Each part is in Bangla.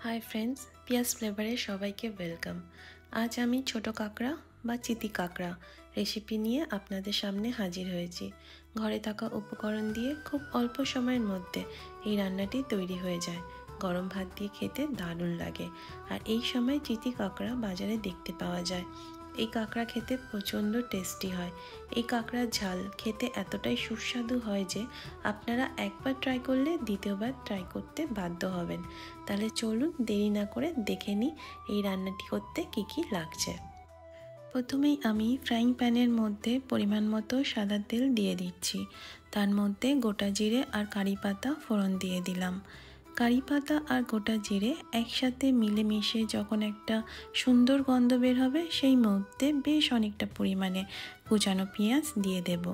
हाई फ्रेंड्स, पियाज फ्लेवारे सबाइके वेलकाम। आज आमी छोटो काकड़ा बा चिति काकड़ा रेसिपि निये आपनादेर सामने हाजिर हयेछि। घरे थाका उपकरण दिये खूब अल्प समयेर मध्य एई रान्नाटी तैरी हये जाय। गरम भात दिये खेते दारुण लागे। आर एई समय चिति काकड़ा बाजारे देखते पाওয়া যায়। এই কাঁকড়া খেতে প্রচণ্ড টেস্টি হয়। এই কাঁকড়ার ঝাল খেতে এতটাই সুস্বাদু হয় যে আপনারা একবার ট্রাই করলে দ্বিতীয়বার ট্রাই করতে বাধ্য হবেন। তাহলে চলুন দেরি না করে দেখে নিই এই রান্নাটি করতে কী কী লাগছে। প্রথমেই আমি ফ্রাইং প্যানের মধ্যে পরিমাণ মতো সাদা তেল দিয়ে দিচ্ছি। তার মধ্যে গোটা জিরে আর কারি পাতা ফোড়ন দিয়ে দিলাম। কারি পাতা আর গোটা জিরে একসাথে মিলেমিশে যখন একটা সুন্দর গন্ধ বের হবে সেই মুহূর্তে বেশ অনেকটা পরিমাণে কুচানো পেঁয়াজ দিয়ে দেব।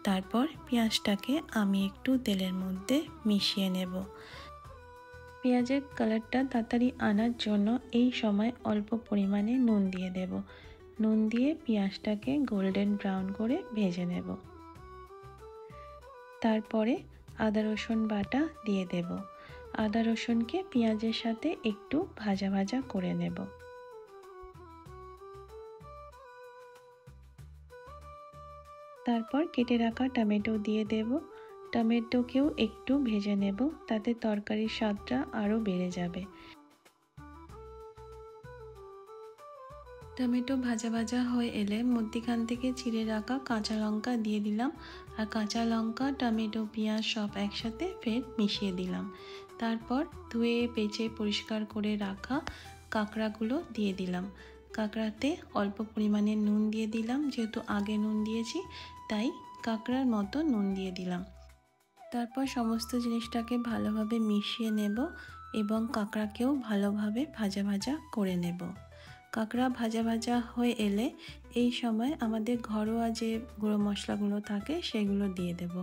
তারপর পেঁয়াজটাকে আমি একটু তেলের মধ্যে মিশিয়ে নেব। পেঁয়াজের কালারটা তাড়াতাড়ি আনার জন্য এই সময় অল্প পরিমাণে নুন দিয়ে দেব। নুন দিয়ে পেঁয়াজটাকে গোল্ডেন ব্রাউন করে ভেজে নেব। তারপরে আদা রসুন বাটা দিয়ে দেব। আদা রসুনকে পেঁয়াজের সাথে একটু ভাজা ভাজা করে নেব। তারপর কেটে রাখা টমেটো দিয়ে দেব। টমেটোকেও একটু ভেজে নেব, তাতে তরকারির স্বাদটা আরও বেড়ে যাবে। টমেটো ভাজা ভাজা হয়ে এলে মধ্যিখান থেকে চিড়ে রাখা কাঁচা লঙ্কা দিয়ে দিলাম। আর কাঁচা লঙ্কা, টমেটো, পেঁয়াজ সব একসাথে ফের মিশিয়ে দিলাম। তারপর ধুয়ে বেছে পরিষ্কার করে রাখা কাঁকড়াগুলো দিয়ে দিলাম। কাঁকড়াতে অল্প পরিমাণে নুন দিয়ে দিলাম, যেহেতু আগে নুন দিয়েছি তাই কাঁকড়ার মতো নুন দিয়ে দিলাম। তারপর সমস্ত জিনিসটাকে ভালোভাবে মিশিয়ে নেব এবং কাঁকড়াকেও ভালোভাবে ভাজা ভাজা করে নেব। কাঁকড়া ভাজা ভাজা হয়ে এলে এই সময় আমাদের ঘরোয়া যে গুঁড়ো মশলাগুলো থাকে সেগুলো দিয়ে দেব।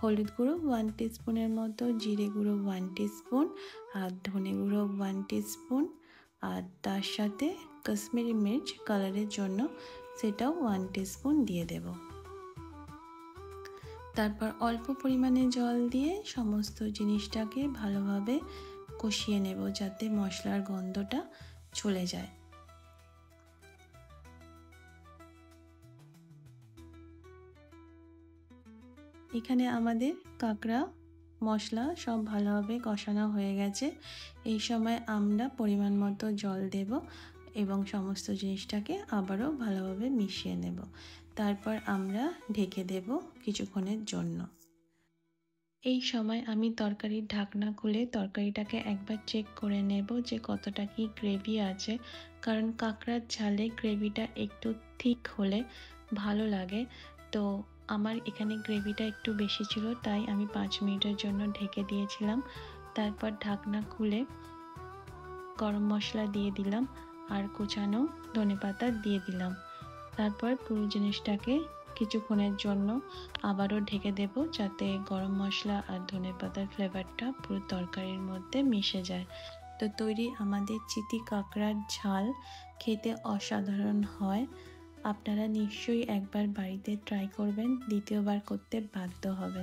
হলুদ গুঁড়ো 1 টিস্পুনের মতো, জিরে গুঁড়ো 1 টিস্পুন, আর ধনে গুঁড়ো 1 টিস্পুন, আর তার সাথে কাশ্মীরি মির্চ কালারের জন্য সেটাও 1 টিস্পুন দিয়ে দেব। তারপর অল্প পরিমাণে জল দিয়ে সমস্ত জিনিসটাকে ভালোভাবে কষিয়ে নেব যাতে মশলার গন্ধটা চলে যায়। এখানে আমাদের কাঁকড়া মশলা সব ভালোভাবে কষানো হয়ে গেছে। এই সময় আমরা পরিমাণ মতো জল দেব এবং সমস্ত জিনিসটাকে আবারও ভালোভাবে মিশিয়ে নেব। তারপর আমরা ঢেকে দেব কিছুক্ষণের জন্য। এই সময় আমি তরকারির ঢাকনা খুলে তরকারিটাকে একবার চেক করে নেব যে কতটা কি গ্রেভি আছে, কারণ কাঁকড়ার ঝালে গ্রেভিটা একটু থিক হলে ভালো লাগে। তো আমার এখানে গ্রেভিটা একটু বেশি ছিল তাই আমি 5 মিনিটের জন্য ঢেকে দিয়েছিলাম। তারপর ঢাকনা খুলে গরম মশলা দিয়ে দিলাম আর কুচানো ধনেপাতা দিয়ে দিলাম। তারপর পুরো জিনিসটাকে কিছুক্ষণের জন্য আবারও ঢেকে দেব যাতে গরম মশলা আর ধনেপাতার ফ্লেভারটা পুরো তরকারির মধ্যে মিশে যায়। তো তৈরি আমাদের চিতি কাঁকড়ার ঝাল, খেতে অসাধারণ হয়। আপনারা নিশ্চয়ই একবার বাড়িতে ট্রাই করবেন, দ্বিতীয়বার করতে বাধ্য হবেন।